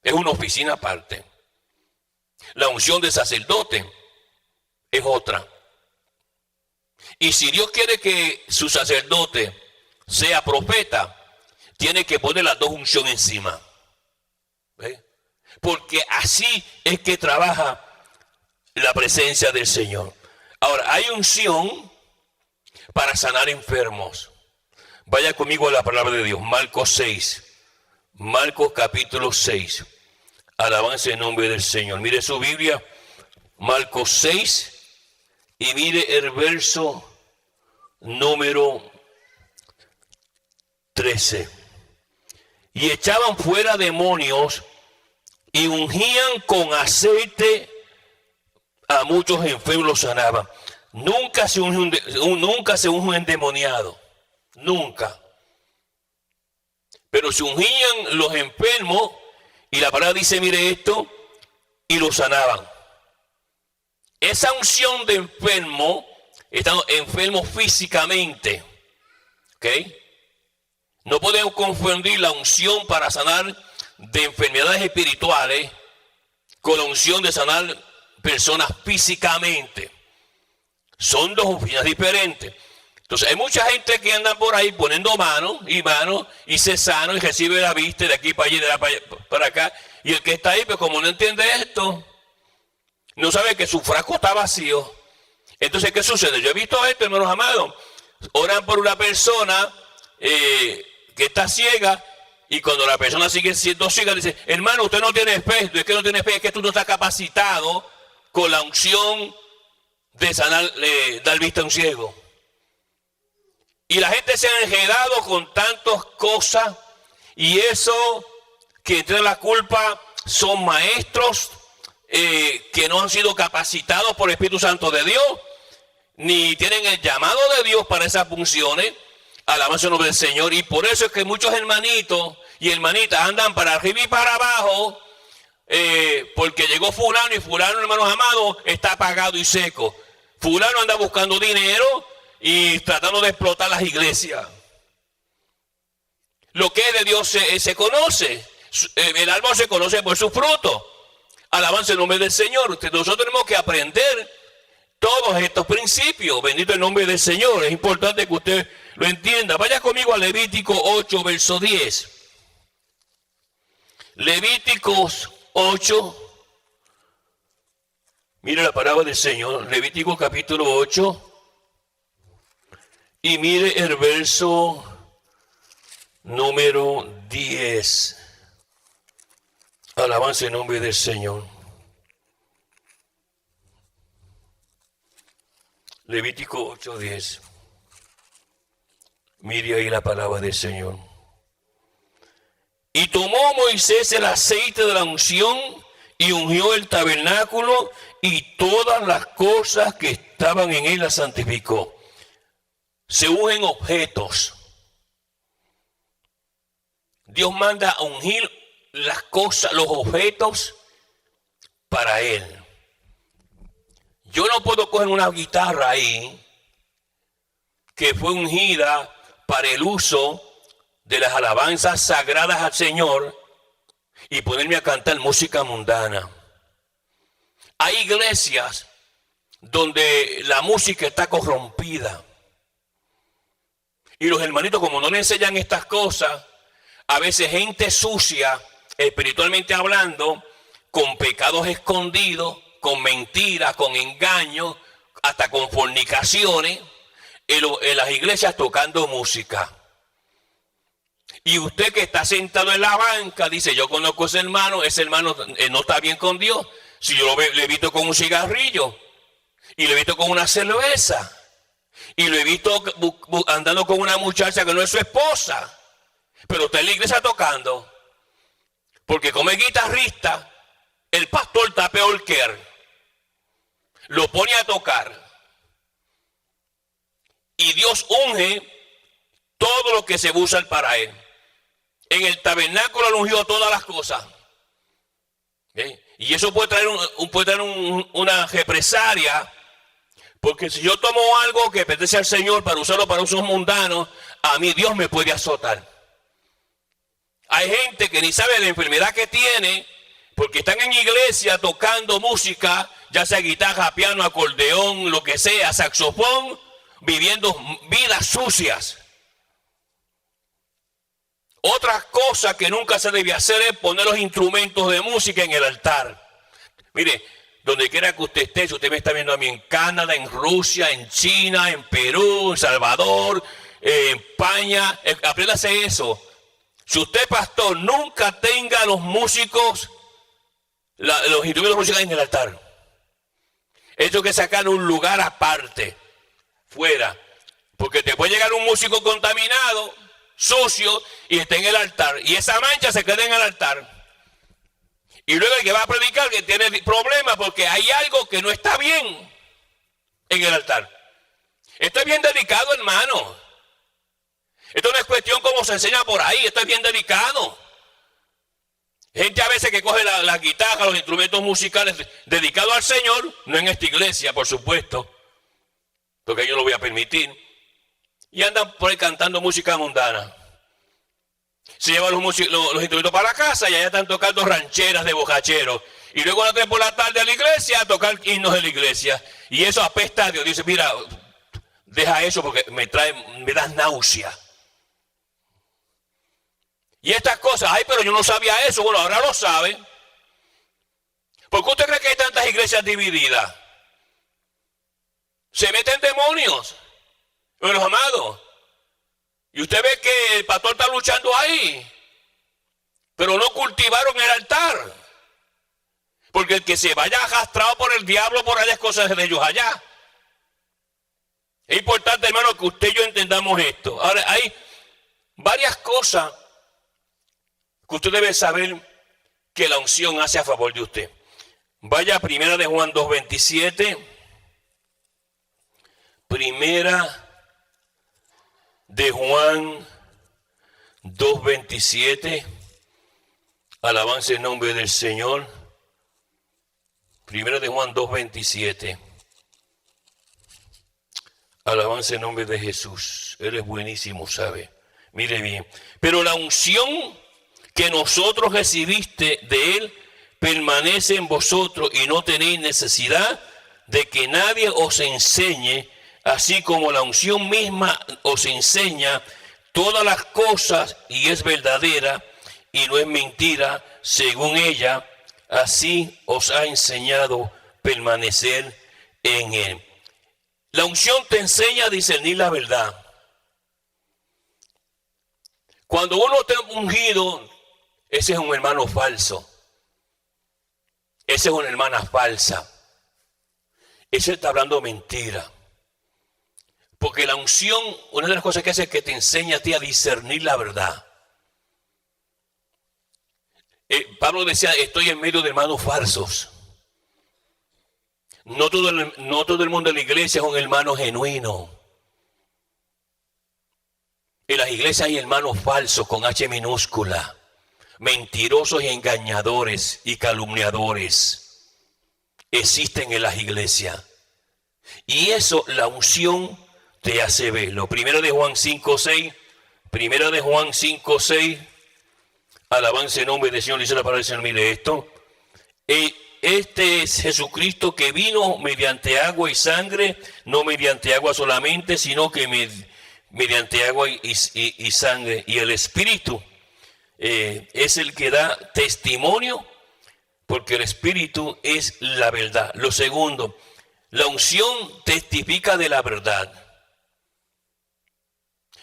A: Es una oficina aparte. La unción de sacerdote es otra. Y si Dios quiere que su sacerdote sea profeta, tiene que poner las dos unciones encima. ¿Ve? Porque así es que trabaja la presencia del Señor. Ahora, hay unción para sanar enfermos. Vaya conmigo a la palabra de Dios. Marcos 6. Marcos capítulo 6. Alabanza en nombre del Señor. Mire su Biblia. Marcos 6. Y mire el verso número 13. Y echaban fuera demonios y ungían con aceite a muchos enfermos, los sanaban. Nunca se unge un endemoniado. Nunca. Pero se ungían los enfermos y la palabra dice, mire esto, y los sanaban. Esa unción de enfermo, están enfermos físicamente. ¿Ok? No podemos confundir la unción para sanar de enfermedades espirituales con la unción de sanar personas físicamente. Son dos oficinas diferentes. Entonces hay mucha gente que anda por ahí poniendo manos y se sana y recibe la vista de aquí para allá, de allá para acá. Y el que está ahí, pues como no entiende esto, no sabe que su frasco está vacío. Entonces, ¿qué sucede? Yo he visto esto, hermanos amados. Oran por una persona que está ciega, y cuando la persona sigue siendo ciega, dice, hermano, usted no tiene fe. Es que no tiene fe, es que tú no estás capacitado con la unción de sanar, dar vista a un ciego. Y la gente se ha enredado con tantas cosas, y eso que tiene la culpa son maestros que no han sido capacitados por el Espíritu Santo de Dios, ni tienen el llamado de Dios para esas funciones. Alabanza el nombre del Señor. Y por eso es que muchos hermanitos y hermanitas andan para arriba y para abajo, porque llegó fulano, y fulano, hermanos amados, está apagado y seco. Fulano anda buscando dinero y tratando de explotar las iglesias. Lo que es de Dios se conoce. El árbol se conoce por su fruto. Alabanza el nombre del Señor. Nosotros tenemos que aprender todos estos principios. Bendito el nombre del Señor. Es importante que usted lo entienda. Vaya conmigo a Levítico 8, verso 10. Levíticos 8. Mire la palabra del Señor. Levítico capítulo 8. Y mire el verso número 10. Alabanza en nombre del Señor. Levítico 8:10. Mire ahí la palabra del Señor. Y tomó Moisés el aceite de la unción y ungió el tabernáculo y todas las cosas que estaban en él las santificó. Se ungen objetos. Dios manda a ungir las cosas, los objetos para él. Yo no puedo coger una guitarra ahí que fue ungida para el uso de las alabanzas sagradas al Señor y ponerme a cantar música mundana. Hay iglesias donde la música está corrompida. Y los hermanitos, como no le enseñan estas cosas, a veces gente sucia, espiritualmente hablando, con pecados escondidos, con mentiras, con engaños, hasta con fornicaciones, en las iglesias tocando música. Y usted que está sentado en la banca dice, yo conozco a ese hermano no está bien con Dios. Si yo le he visto con un cigarrillo, y lo he visto con una cerveza, y lo he visto andando con una muchacha que no es su esposa, pero está en la iglesia tocando, porque como es guitarrista, el pastor está peor que él, lo pone a tocar, y Dios unge todo lo que se usa para él. En el tabernáculo lo ungió todas las cosas. ¿Sí? Y eso puede traer, una represalia, porque si yo tomo algo que pertenece al Señor para usarlo para usos mundanos, a mí Dios me puede azotar. Hay gente que ni sabe la enfermedad que tiene, porque están en iglesia tocando música, ya sea guitarra, piano, acordeón, lo que sea, saxofón, viviendo vidas sucias. Otra cosa que nunca se debe hacer es poner los instrumentos de música en el altar. Mire, donde quiera que usted esté, si usted me está viendo a mí en Canadá, en Rusia, en China, en Perú, en Salvador, en España, apréndase eso. Si usted, pastor, nunca tenga los músicos, los instrumentos de música en el altar. Eso que sacar un lugar aparte, fuera. Porque te puede llegar un músico contaminado, sucio, y está en el altar. Y esa mancha se queda en el altar. Y luego el que va a predicar que tiene problemas porque hay algo que no está bien en el altar. Esto es bien delicado, hermano. Esto no es cuestión como se enseña por ahí. Esto es bien delicado. Gente a veces que coge la guitarra, los instrumentos musicales dedicados al Señor, no en esta iglesia, por supuesto, porque yo no lo voy a permitir, y andan por ahí cantando música mundana. Se llevan los instrumentos para la casa y allá están tocando rancheras de bocacheros. Y luego van a traer por la tarde a la iglesia a tocar himnos de la iglesia. Y eso apesta a Dios. Dice, mira, deja eso porque me da náusea. Y estas cosas, ay, pero yo no sabía eso. Bueno, ahora lo sabe. ¿Por qué usted cree que hay tantas iglesias divididas? Se meten demonios, los amados. Y usted ve que el pastor está luchando ahí, pero no cultivaron el altar. Porque el que se vaya arrastrado por el diablo, por allá es cosa de ellos allá. Es importante, hermano, que usted y yo entendamos esto. Ahora, hay varias cosas que usted debe saber que la unción hace a favor de usted. Vaya a 1 de Juan 2:27. 1 de Juan 2:27. Alabanza en nombre del Señor. 1 de Juan 2:27. Alabanza en nombre de Jesús. Él es buenísimo, ¿sabe? Mire bien. Pero la unción que nosotros recibiste de Él permanece en vosotros y no tenéis necesidad de que nadie os enseñe, así como la unción misma os enseña todas las cosas y es verdadera y no es mentira, según ella, así os ha enseñado permanecer en Él. La unción te enseña a discernir la verdad. Cuando uno está ungido, ese es un hermano falso. Esa es una hermana falsa. Ese está hablando mentira. Porque la unción, una de las cosas que hace es que te enseña a ti a discernir la verdad. Pablo decía, estoy en medio de hermanos falsos. No todo el mundo en la iglesia es un hermano genuino. En las iglesias hay hermanos falsos con H minúscula, mentirosos y engañadores y calumniadores. Existen en las iglesias. Y eso, la unción te hace verlo. 1 de Juan 5:6. 1 de Juan 5:6. Alabanza en nombre del Señor. Dice la palabra del Señor. Mire esto. este es Jesucristo que vino mediante agua y sangre, no mediante agua solamente, sino que mediante agua y sangre. Y el Espíritu es el que da testimonio, porque el Espíritu es la verdad. Lo segundo, la unción testifica de la verdad.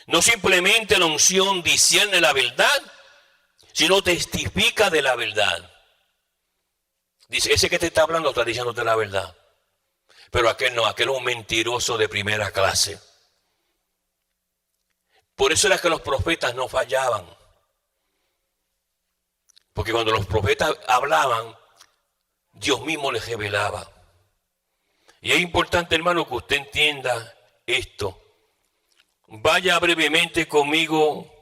A: No simplemente la unción discierne la verdad, sino testifica de la verdad. Dice, ese que te está hablando está diciéndote la verdad. Pero aquel no, aquel es un mentiroso de primera clase. Por eso era que los profetas no fallaban. Porque cuando los profetas hablaban, Dios mismo les revelaba. Y es importante, hermano, que usted entienda esto. Vaya brevemente conmigo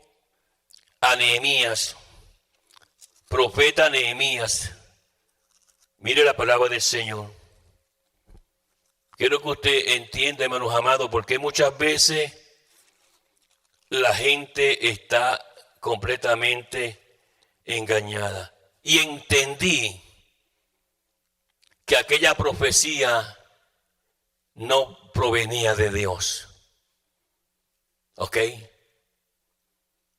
A: a Nehemías, profeta Nehemías. Mire la palabra del Señor. Quiero que usted entienda, hermanos amados, porque muchas veces la gente está completamente engañada. Y entendí que aquella profecía no provenía de Dios. ¿Ok?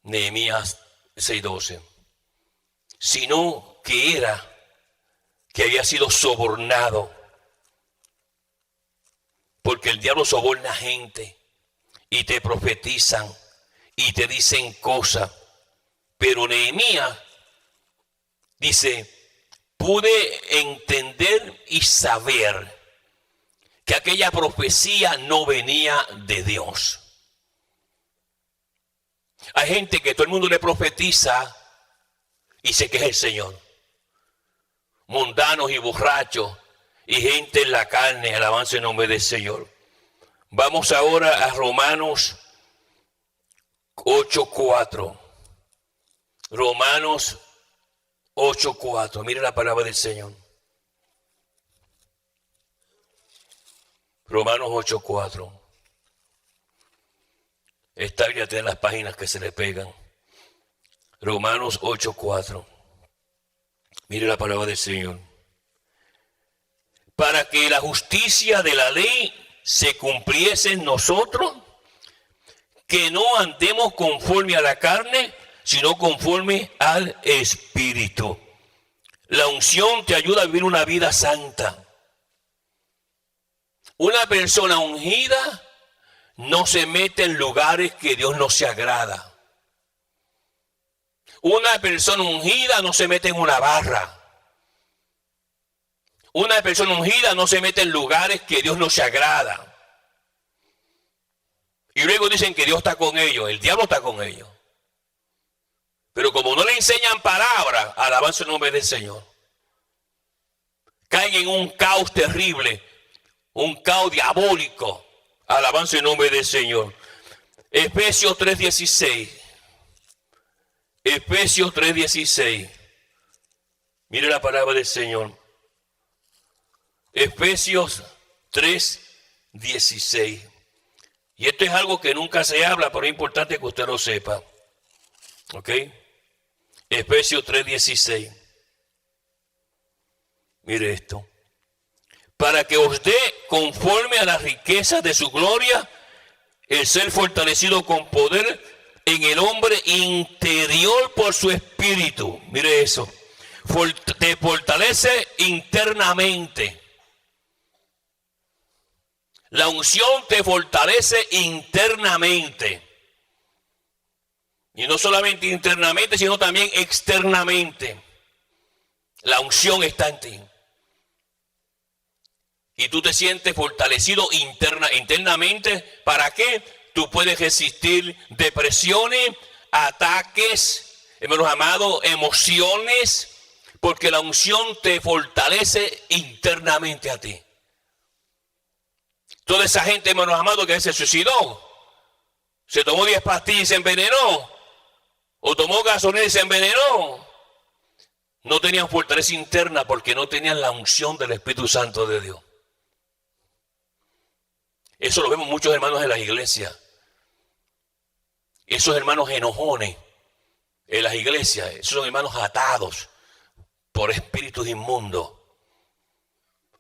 A: Nehemías 6:12. Sino que había sido sobornado. Porque el diablo soborna gente y te profetizan y te dicen cosas. Pero Nehemías dice, pude entender y saber que aquella profecía no venía de Dios. Hay gente que todo el mundo le profetiza y se queja el Señor. Mundanos y borrachos y gente en la carne, alabanza en nombre del Señor. Vamos ahora a Romanos 8:4. Romanos 8:4. Mire la palabra del Señor. Romanos 8:4. Esta Biblia tiene las páginas que se le pegan. Romanos 8:4. Mire la palabra del Señor. Para que la justicia de la ley se cumpliese en nosotros, que no andemos conforme a la carne, sino conforme al Espíritu. La unción te ayuda a vivir una vida santa. Una persona ungida no se mete en lugares que Dios no se agrada. Una persona ungida no se mete en una barra. Una persona ungida no se mete en lugares que Dios no se agrada. Y luego dicen que Dios está con ellos, el diablo está con ellos. Pero como no le enseñan palabra, alabanza el nombre del Señor, caen en un caos terrible, un caos diabólico, alabanza el nombre del Señor. Efesios 3:16. Efesios 3:16. Mire la palabra del Señor. Efesios 3:16. Y esto es algo que nunca se habla, pero es importante que usted lo sepa. ¿Ok? Efesios 3:16. Mire esto. Para que os dé conforme a las riquezas de su gloria, el ser fortalecido con poder en el hombre interior por su espíritu. Mire eso. Te fortalece internamente. La unción te fortalece internamente. Y no solamente internamente, sino también externamente. La unción está en ti. Y tú te sientes fortalecido internamente. ¿Para qué? Tú puedes resistir depresiones, ataques, hermanos amados, emociones, porque la unción te fortalece internamente a ti. Toda esa gente, hermanos amados, que se suicidó, se tomó 10 pastillas y se envenenó, o tomó gasolina y se envenenó, no tenían fortaleza interna porque no tenían la unción del Espíritu Santo de Dios. Eso lo vemos muchos hermanos en las iglesias. Esos hermanos enojones en las iglesias, esos son hermanos atados por espíritus inmundos.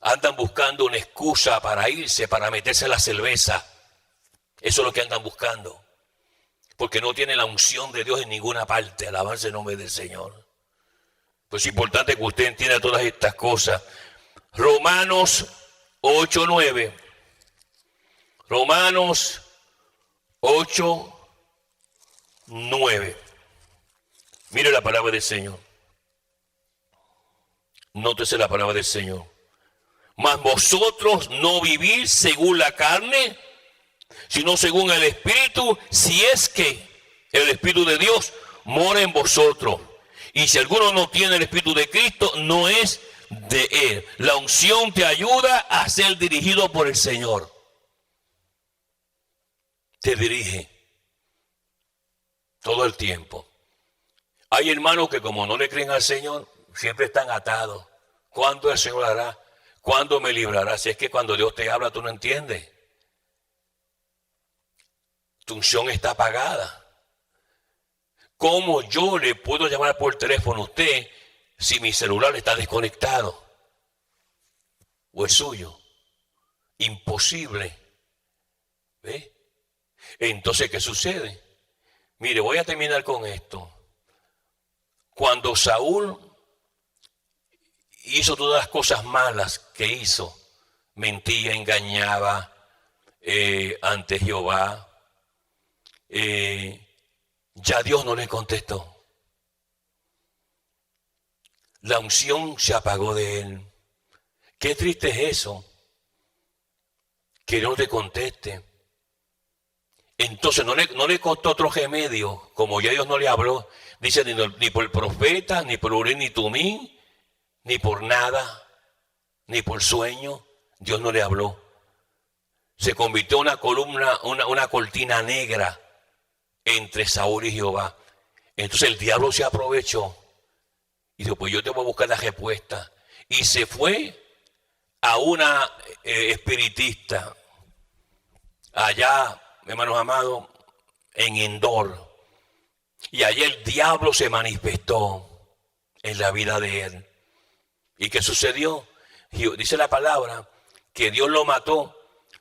A: Andan buscando una excusa para irse, para meterse la cerveza. Eso es lo que andan buscando. Porque no tienen la unción de Dios en ninguna parte. Alabanza el nombre del Señor. Pues es importante que usted entienda todas estas cosas. Romanos 8:9. Romanos 8:9. Mire la palabra del Señor. Nótese la palabra del Señor. Mas vosotros no vivís según la carne, sino según el Espíritu, si es que el Espíritu de Dios mora en vosotros. Y si alguno no tiene el Espíritu de Cristo, no es de Él. La unción te ayuda a ser dirigido por el Señor. Te dirige todo el tiempo. Hay hermanos que como no le creen al Señor, siempre están atados. ¿Cuándo el Señor hará? ¿Cuándo me librará? Si es que cuando Dios te habla tú no entiendes. Tu unción está apagada. ¿Cómo yo le puedo llamar por teléfono a usted si mi celular está desconectado? ¿O es suyo? Imposible. ¿Ve? Entonces, ¿qué sucede? Mire, voy a terminar con esto. Cuando Saúl hizo todas las cosas malas que hizo, mentía, engañaba ante Jehová, ya Dios no le contestó. La unción se apagó de él. Qué triste es eso, que no te conteste. Entonces no le costó otro remedio, como ya Dios no le habló. Dice, ni por el profeta, ni por Urim, ni Tumim, ni por nada, ni por sueño, Dios no le habló. Se convirtió en una columna, una cortina negra entre Saúl y Jehová. Entonces el diablo se aprovechó y dijo, pues yo te voy a buscar la respuesta. Y se fue a una espiritista allá, hermanos amados, en Endor. Y allí el diablo se manifestó en la vida de él. ¿Y qué sucedió? Dice la palabra que Dios lo mató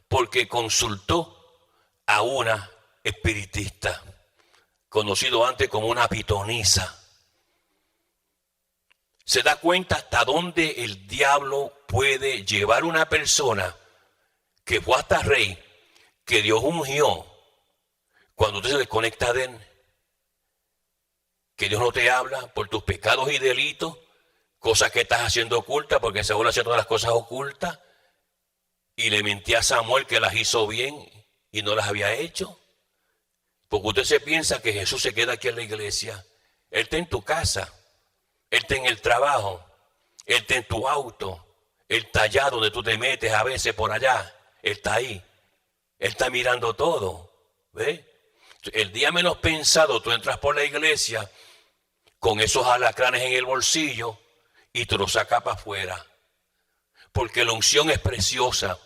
A: porque consultó a una espiritista, conocido antes como una pitonisa. ¿Se da cuenta hasta dónde el diablo puede llevar una persona que fue hasta rey, que Dios ungió, cuando usted se desconecta de él? Que Dios no te habla por tus pecados y delitos, cosas que estás haciendo ocultas, porque Saúl hacía todas las cosas ocultas, y le mentía a Samuel que las hizo bien y no las había hecho. Porque usted se piensa que Jesús se queda aquí en la iglesia. Él está en tu casa, Él está en el trabajo, Él está en tu auto, Él está allá donde tú te metes a veces por allá, Él está ahí, Él está mirando todo. ¿Ve? El día menos pensado tú entras por la iglesia con esos alacranes en el bolsillo y te los sacas para afuera. Porque la unción es preciosa.